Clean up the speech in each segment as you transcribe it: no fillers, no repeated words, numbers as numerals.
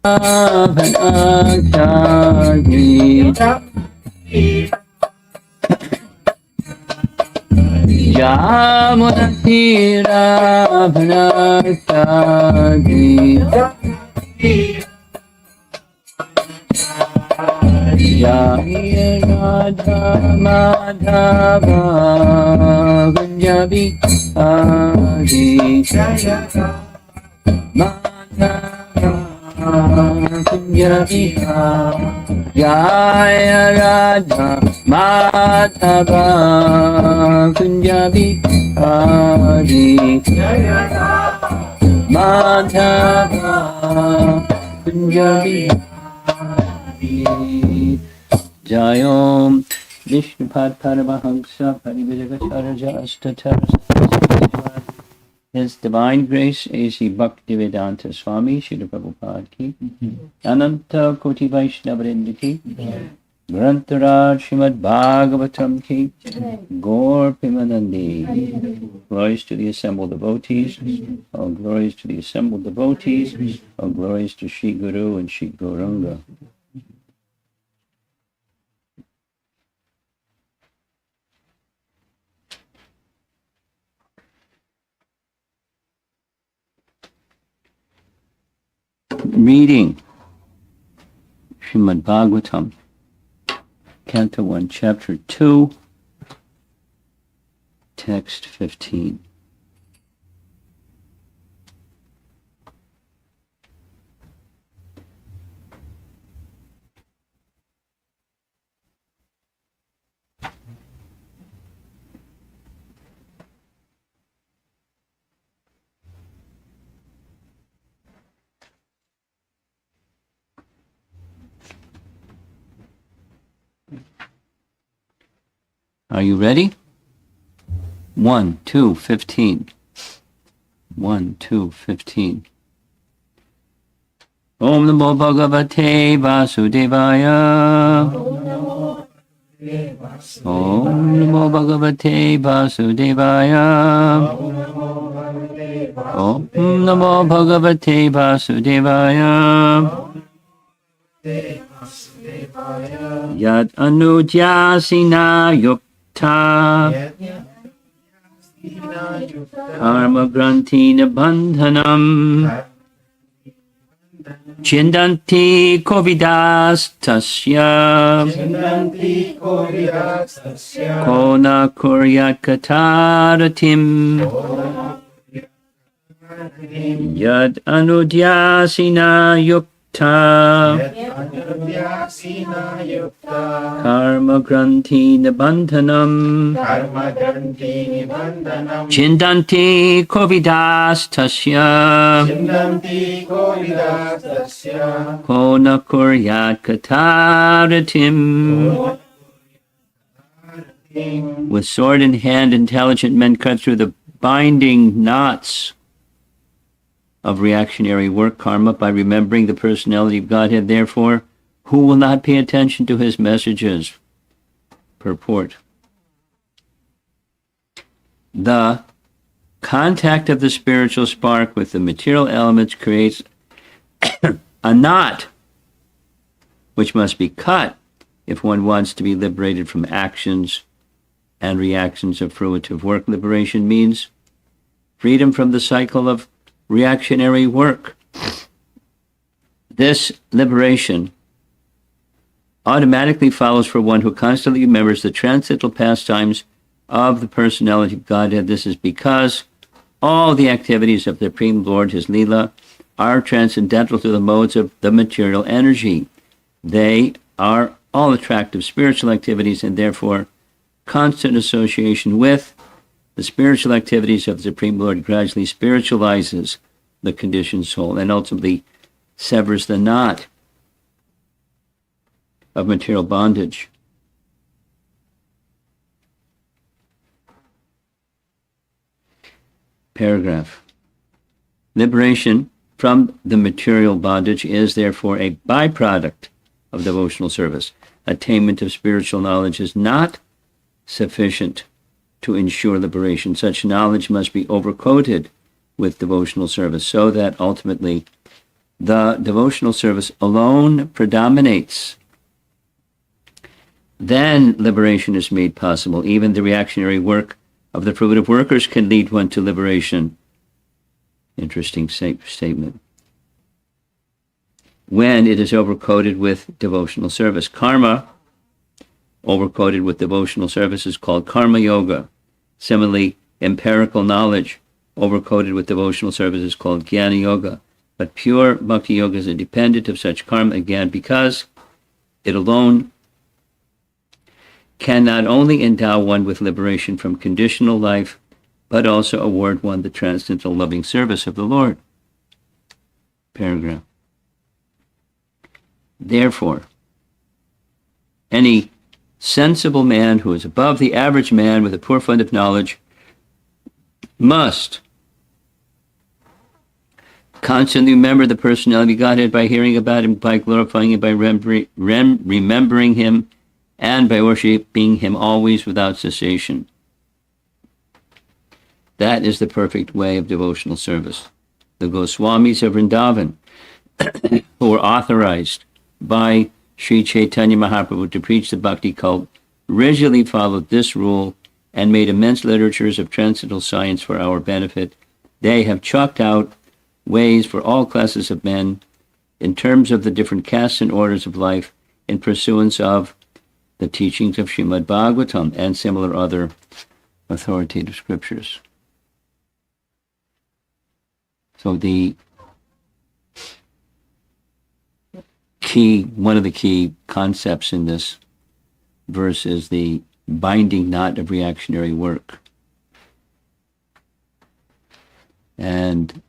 Jaya Radha Madhava Kunjabi Adi Jaya Madhava Kunjabi Jaya Radha Madhava Kunjabi Adi Jaya Madhava Kunjabi Jayom Vishnupad Paramahamsa Parivijagacharya Astatara. His Divine Grace A.C. Bhaktivedanta Swami Srila Prabhupada ki Ananta Koti Vaishnavrinda ki Grantaraj Srimad Bhagavatam ki Gaur Pimanandi. Glories to the assembled devotees. All glories to the assembled devotees. All glories to Shri Guru and Shri Gauranga. Reading Srimad Bhagavatam, Canto 1, Chapter 2, Text 15. Are you ready? 1, 2, 15. 1, 2, 15. Om Namo Bhagavate Vasudevaya. Om Namo Bhagavate Vasudevaya. Om Namo Bhagavate Vasudevaya. Yad Anudyasina Yukta Karma Grantina Bandhanam Chindanti Kovidas Tasya Kona Kuryat Kataratim Yad Anudyasina Yukta Karma Granti Nibandhanam Chindanti Kovidas Tasya Kona Kuryat Kataratim. With sword in hand, intelligent men cut through the binding knots of reactionary work karma by remembering the personality of Godhead. Therefore, who will not pay attention to his messages? Purport. The contact of the spiritual spark with the material elements creates a knot which must be cut if one wants to be liberated from actions and reactions of fruitive work. Liberation means freedom from the cycle of reactionary work. This liberation automatically follows for one who constantly remembers the transcendental pastimes of the personality of Godhead. This is because all the activities of the Supreme Lord, his Leela, are transcendental to the modes of the material energy. They are all attractive spiritual activities, and therefore constant association with the spiritual activities of the Supreme Lord gradually spiritualizes the conditioned soul and ultimately severs the knot of material bondage. Paragraph. Liberation from the material bondage is therefore a byproduct of devotional service. Attainment of spiritual knowledge is not sufficient to ensure liberation. Such knowledge must be overcoated with devotional service so that ultimately the devotional service alone predominates, then liberation is made possible. Even the reactionary work of the fruitive workers can lead one to liberation. Interesting statement. When it is overcoated with devotional service. Karma, overcoated with devotional service, is called karma yoga. Similarly, empirical knowledge, overcoated with devotional service, is called jnana yoga. But pure bhakti yoga is independent of such karma, again, because it alone can not only endow one with liberation from conditional life, but also award one the transcendental loving service of the Lord. Paragraph. Therefore, any sensible man who is above the average man with a poor fund of knowledge must constantly remember the personality of Godhead by hearing about him, by glorifying him, by remembering him, and by worshiping him always without cessation. That is the perfect way of devotional service. The Goswamis of Vrindavan, who were authorized by Sri Chaitanya Mahaprabhu to preach the bhakti cult, rigidly followed this rule and made immense literatures of transcendental science for our benefit. They have chalked out ways for all classes of men in terms of the different castes and orders of life in pursuance of the teachings of Srimad Bhagavatam and similar other authoritative scriptures. So one of the key concepts in this verse is the binding knot of reactionary work, and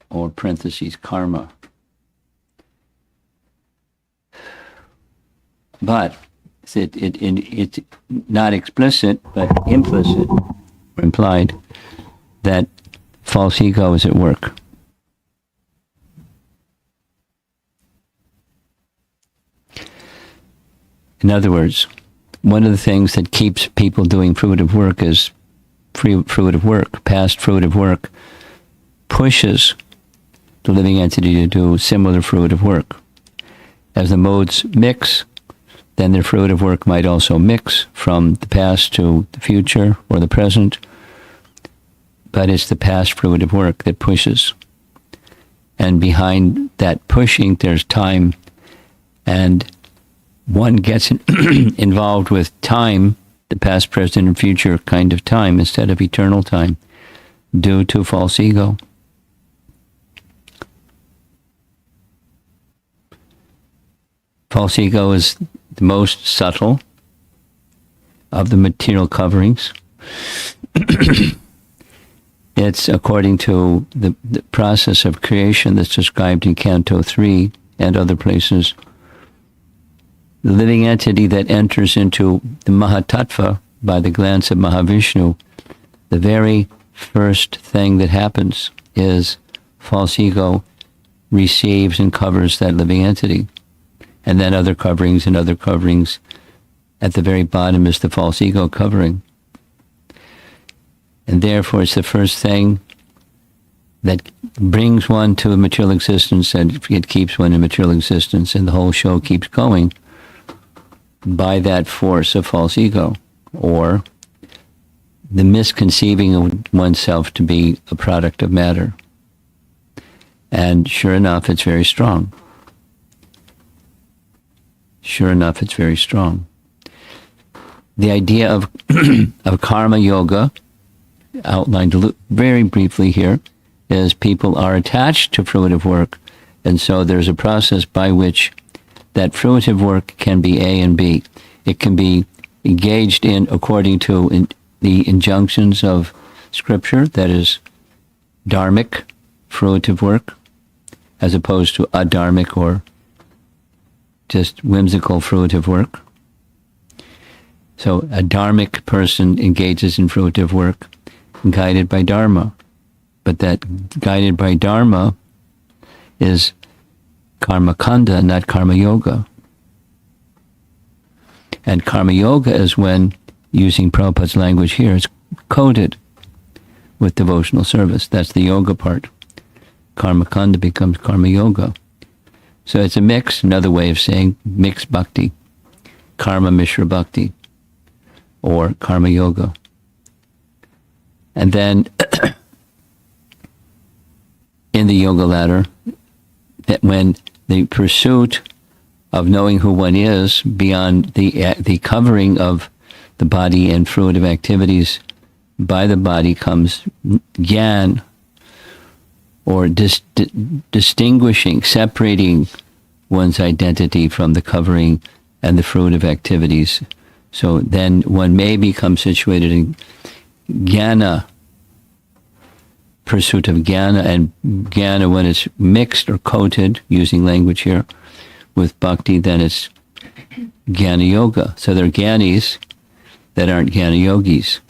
or parentheses karma. But it's not explicit, but implicit or implied that false ego is at work. In other words, one of the things that keeps people doing fruitive work is fruitive work. Past fruitive work pushes the living entity to do similar fruitive work. As the modes mix, then their fruitive work might also mix from the past to the future or the present, but it's the past fruitive work that pushes. And behind that pushing, there's time, and one gets involved with time, the past, present, and future kind of time, instead of eternal time, due to false ego. False ego is the most subtle of the material coverings. It's according to the process of creation that's described in Canto 3 and other places. The living entity that enters into the Mahatattva by the glance of Mahavishnu, the very first thing that happens is false ego receives and covers that living entity. And then other coverings and other coverings. At the very bottom is the false ego covering. And therefore it's the first thing that brings one to a material existence, and it keeps one in material existence, and the whole show keeps going by that force of false ego, or the misconceiving of oneself to be a product of matter. And sure enough, it's very strong. Sure enough, it's very strong. The idea of of karma yoga, outlined very briefly here, is people are attached to fruitive work, and so there's a process by which that fruitive work can be A and B. It can be engaged in according to the injunctions of Scripture, that is dharmic fruitive work, as opposed to adharmic or just whimsical fruitive work. So a dharmic person engages in fruitive work guided by dharma. But that guided by dharma is karma kanda, not karma yoga. And karma yoga is when, using Prabhupada's language here, it's coated with devotional service. That's the yoga part. Karma kanda becomes karma yoga. So it's a mix, another way of saying mixed bhakti, karma mishra bhakti, or karma yoga. And then in the yoga ladder, that when the pursuit of knowing who one is beyond the covering of the body and fruitive activities by the body comes gyan, or distinguishing, separating one's identity from the covering and the fruitive activities. So then one may become situated in jnana, pursuit of jnana, and jnana, when it's mixed or coated, using language here, with bhakti, then it's jnana yoga. So there are jnanis that aren't jnana yogis.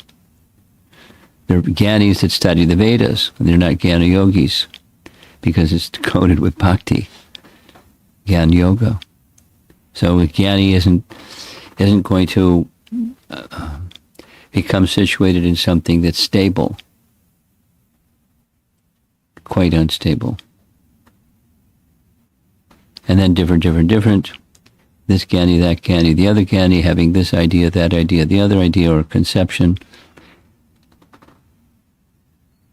There are jnanis that study the Vedas, and they're not jnana yogis, because it's coated with bhakti, jnana yoga. So a jnani isn't going to become situated in something that's stable, quite unstable. And then different. This jnani, that jnani, the other jnani, having this idea, that idea, the other idea, or conception.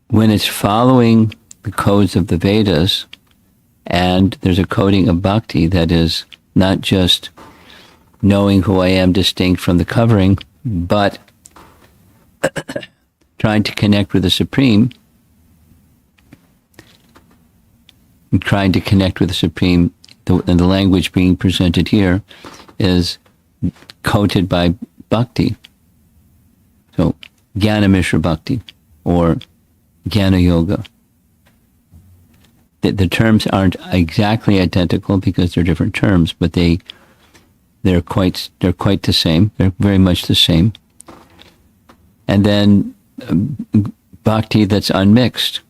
When it's following the codes of the Vedas, and there's a coding of bhakti that is not just knowing who I am distinct from the covering, but trying to connect with the Supreme, and trying to connect with the Supreme, and the language being presented here is coated by bhakti. So, jnana mishra bhakti, or jnana yoga. The terms aren't exactly identical because they're different terms, but they're quite the same. They're very much the same. And then bhakti that's unmixed.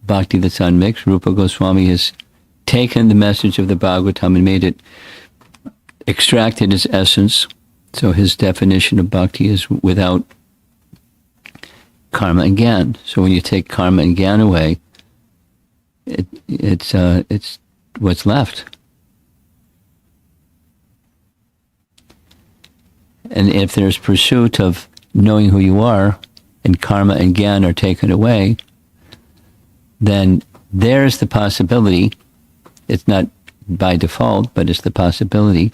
Bhakti that's unmixed. Rupa Goswami has taken the message of the Bhagavatam and made it, extracted its essence. So his definition of bhakti is without karma and gyan. So when you take karma and gyan away, it's what's left. And if there's pursuit of knowing who you are, and karma and gyan are taken away, then there's the possibility, it's not by default, but it's the possibility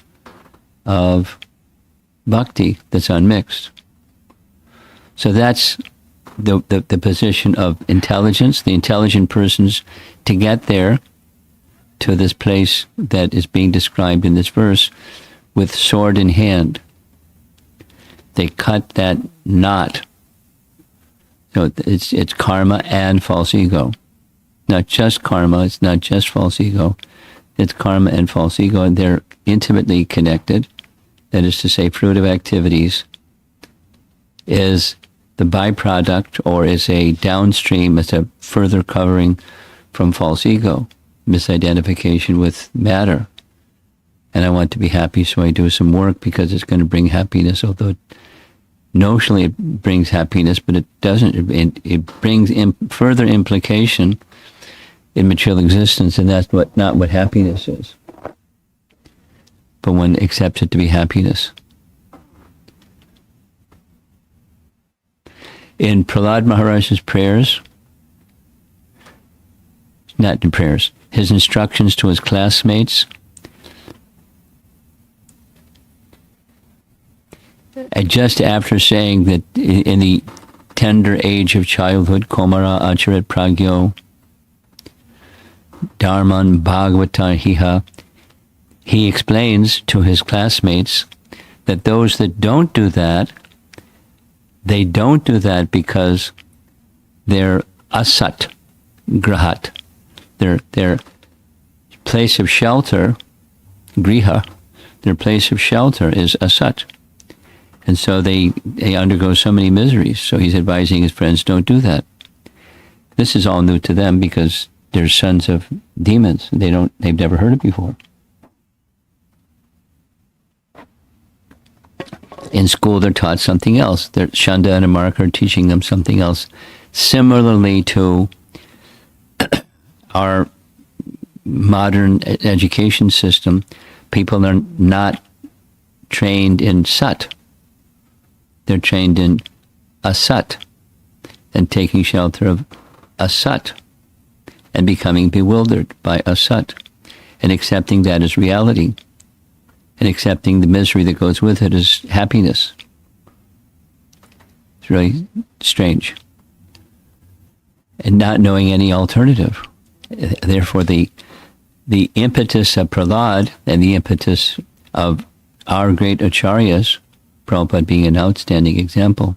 of bhakti that's unmixed. So that's the position of intelligence, the intelligent persons, to get there, to this place that is being described in this verse, with sword in hand. They cut that knot. So it's karma and false ego. Not just karma, it's not just false ego. It's karma and false ego, and they're intimately connected. That is to say, fruitive activities is the byproduct, or is a downstream, it's a further covering from false ego, misidentification with matter. And I want to be happy, so I do some work because it's going to bring happiness, although notionally it brings happiness, but it doesn't. It brings further implication in material existence, and that's not what happiness is. But one accepts it to be happiness. In Prahlad Maharaj's prayers, not in prayers, his instructions to his classmates, and just after saying that in the tender age of childhood, Komara Acharat Pragyo, Dharman Bhagavata Hiha, he explains to his classmates that those that don't do that, they don't do that because they're asat, grahat. Their place of shelter, griha, their place of shelter is asat. And so they undergo so many miseries. So he's advising his friends, don't do that. This is all new to them because they're sons of demons. They've never heard it before. In school, they're taught something else. Shanda and Amarka are teaching them something else. Similarly to our modern education system, people are not trained in sat. They're trained in asat and taking shelter of asat and becoming bewildered by asat and accepting that as reality and accepting the misery that goes with it as happiness. It's really strange. And not knowing any alternative. Therefore, the impetus of Prahlad and the impetus of our great acharyas, Prabhupada being an outstanding example,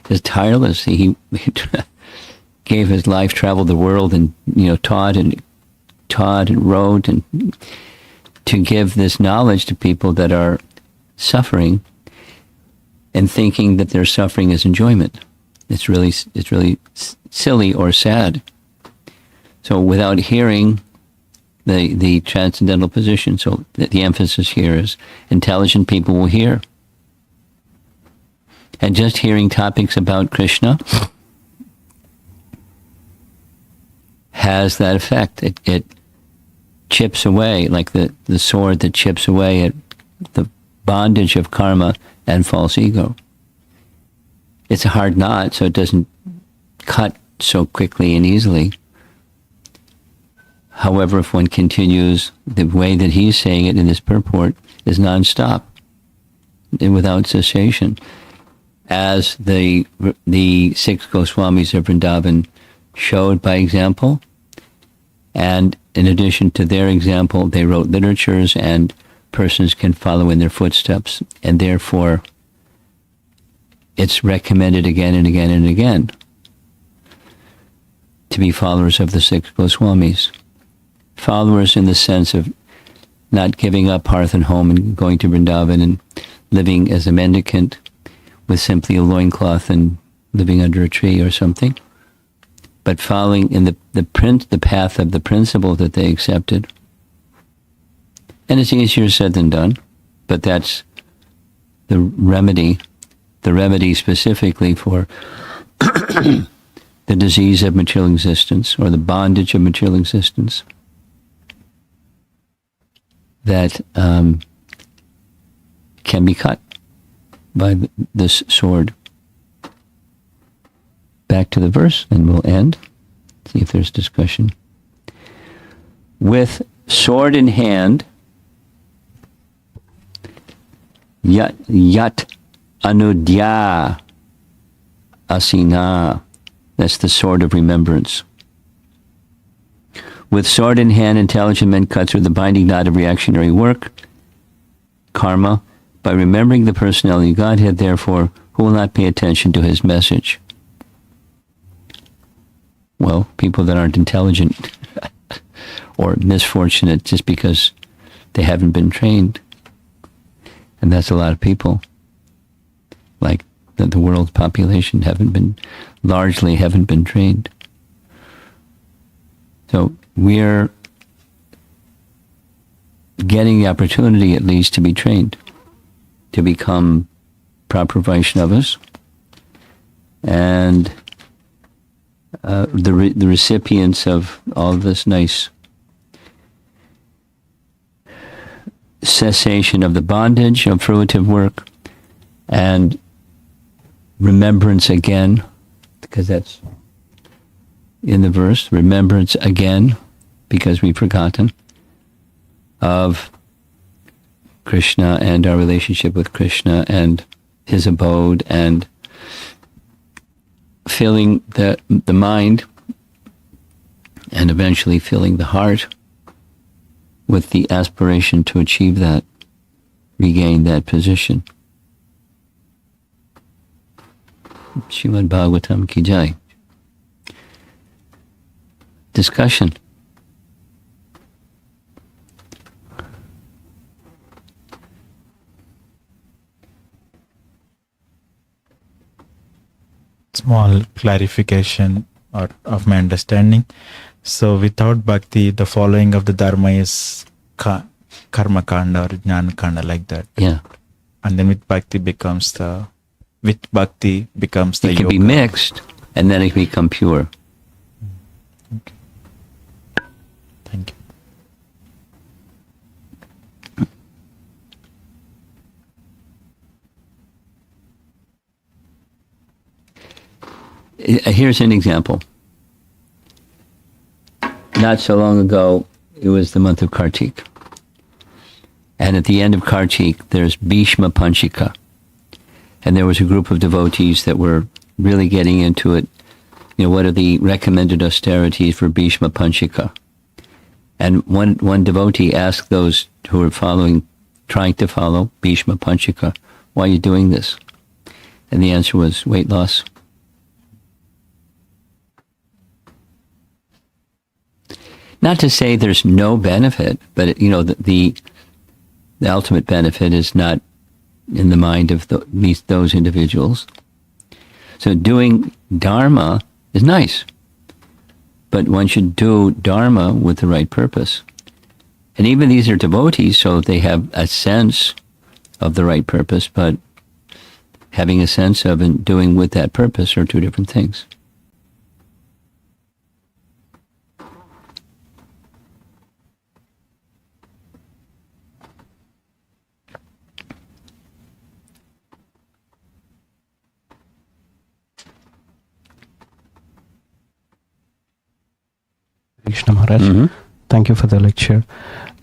is tireless. He gave his life, traveled the world, and taught and wrote, and to give this knowledge to people that are suffering and thinking that their suffering is enjoyment. It's really silly or sad. So without hearing the transcendental position, so the emphasis here is intelligent people will hear. And just hearing topics about Krishna has that effect. It chips away, like the sword that chips away at the bondage of karma and false ego. It's a hard knot, so it doesn't cut so quickly and easily. However, if one continues the way that he's saying it in this purport is nonstop and without cessation, as the 6 Goswamis of Vrindavan showed by example, and in addition to their example, they wrote literatures and persons can follow in their footsteps, and therefore it's recommended again and again and again to be followers of the 6 Goswamis. Followers in the sense of not giving up hearth and home and going to Vrindavan and living as a mendicant with simply a loincloth and living under a tree or something, but following in the path of the principle that they accepted. And it's easier said than done, but that's the remedy specifically for the disease of material existence or the bondage of material existence that can be cut by this sword. Back to the verse, and we'll end. See if there's discussion. With sword in hand, yat anudya asina. That's the sword of remembrance. With sword in hand, intelligent men cut through the binding knot of reactionary work, karma, by remembering the personality of Godhead, therefore, who will not pay attention to his message? Well, people that aren't intelligent or misfortunate just because they haven't been trained. And that's a lot of people. Like the world's population largely haven't been trained. So we're getting the opportunity at least to be trained, to become proper Vaishnavas, and the recipients of all this nice cessation of the bondage of fruitive work and remembrance again, because that's in the verse, remembrance again, because we've forgotten, of Krishna and our relationship with Krishna and his abode, and filling the mind and eventually filling the heart with the aspiration to achieve that, regain that position. Srimad Bhagavatam ki jai. Discussion. Small clarification of my understanding. So without bhakti, the following of the dharma is karma kanda or jnana kanda, like that. Yeah. And then with bhakti becomes the yoga. It can be mixed and then it can become pure. Okay. Thank you. Here's an example. Not so long ago, it was the month of Kartik. And at the end of Kartik, there's Bhishma Panchika. And there was a group of devotees that were really getting into it. You know, what are the recommended austerities for Bhishma Panchika? And one devotee asked those who were trying to follow Bhishma Panchika, why are you doing this? And the answer was weight loss. Not to say there's no benefit, but you know, the ultimate benefit is not in the mind of those individuals. So doing Dharma is nice, but one should do Dharma with the right purpose. And even these are devotees, so they have a sense of the right purpose, but having a sense of and doing with that purpose are two different things. Krishna Maharaj, thank you for the lecture.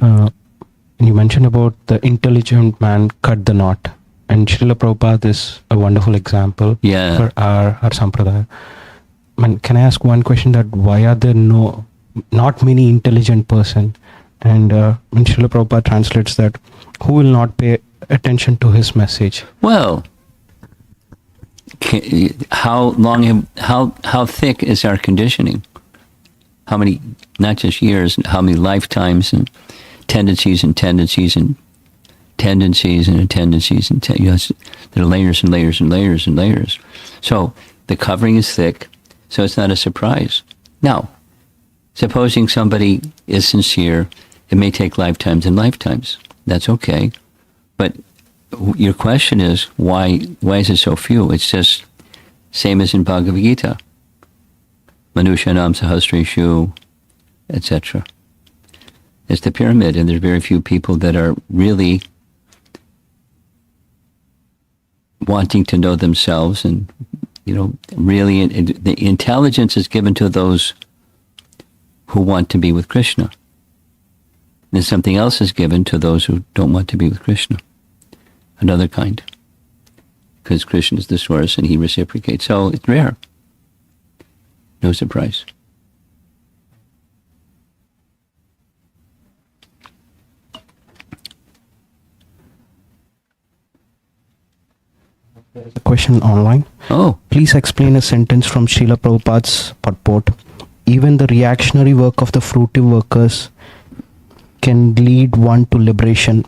You mentioned about the intelligent man cut the knot, and Srila Prabhupada is a wonderful example for our Sampradaya. Can I ask one question, that why are there not many intelligent person? And when Srila Prabhupada translates that, who will not pay attention to his message? Well, how thick is our conditioning? How many, not just years, how many lifetimes and tendencies and tendencies and tendencies and tendencies and there are layers and layers and layers and layers. So the covering is thick, so it's not a surprise. Now, supposing somebody is sincere, it may take lifetimes and lifetimes. That's okay. But your question is, why is it so few? It's just same as in Bhagavad Gita. Manushanam Sahasreshu, etc. It's the pyramid, and there's very few people that are really wanting to know themselves, and really the intelligence is given to those who want to be with Krishna. And something else is given to those who don't want to be with Krishna. Another kind. Because Krishna is the source and he reciprocates. So it's rare. No surprise. There's a question online. Oh. Please explain a sentence from Srila Prabhupada's purport. Even the reactionary work of the fruitive workers can lead one to liberation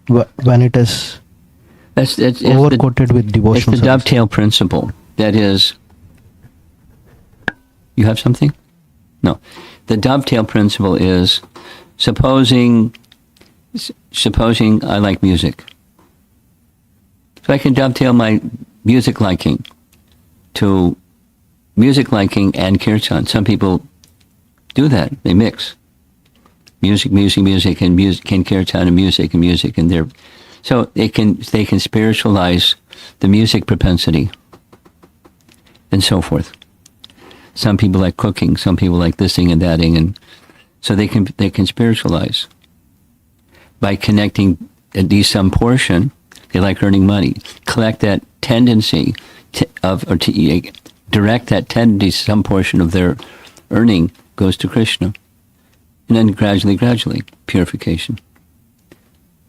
when it is overcoated with devotional It's the dovetail principle. That is, you have something? No. The dovetail principle is, supposing I like music. So I can dovetail my music liking to music liking and kirtan. Some people do that. They mix music, and kirtan, and music, and so they can spiritualize the music propensity and so forth. Some people like cooking, some people like thising and thating, and so they can spiritualize by connecting at least some portion. They like earning money. Collect that tendency to direct that tendency. Some portion of their earning goes to Krishna, and then gradually, purification.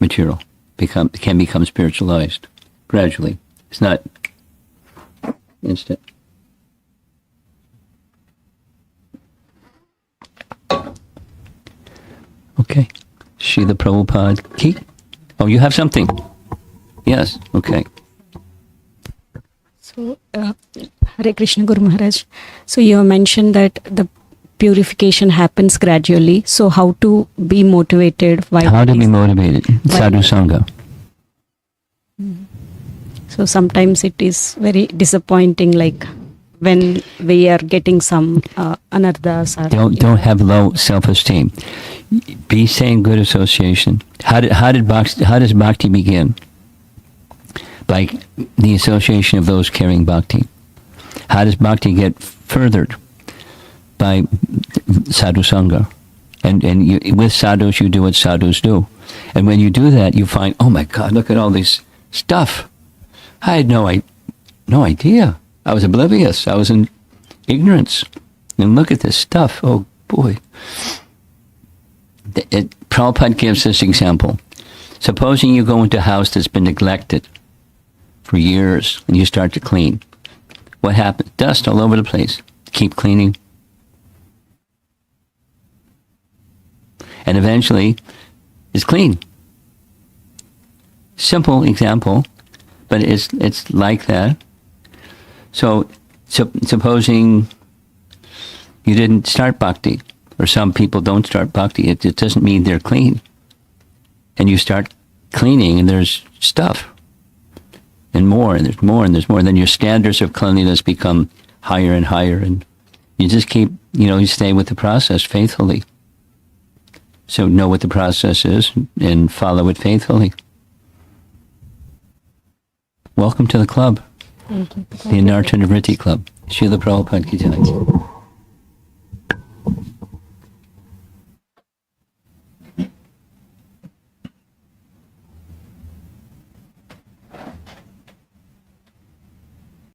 Material can become spiritualized gradually. It's not instant. Okay. Srila Prabhupada ki? Oh, you have something? Yes. Okay. So, Hare Krishna Guru Maharaj. So, you have mentioned that the purification happens gradually. So, how to be motivated? How to be motivated? Sadhu Sangha. So, sometimes it is very disappointing, like when we are getting some anarthas. Don't have low self-esteem. Be saying good association. How does bhakti begin? By the association of those carrying bhakti. How does bhakti get furthered? By sadhu sangha. And with sadhus, you do what sadhus do. And when you do that, you find, oh my God, look at all this stuff. I had no idea. I was oblivious. I was in ignorance. And look at this stuff. Oh boy. Prabhupada gives this example. Supposing you go into a house that's been neglected for years and you start to clean. What happens? Dust all over the place. Keep cleaning. And eventually, it's clean. Simple example, but it's like that. So supposing you didn't start bhakti, or some people don't start bhakti, it doesn't mean they're clean. And you start cleaning, and there's stuff, and more, and there's more, and there's more. And then your standards of cleanliness become higher and higher, and you just keep, you stay with the process faithfully. So know what the process is and follow it faithfully. Welcome to the club, the Anartha Nivritti Club. Srila Prabhupada Ki Jai.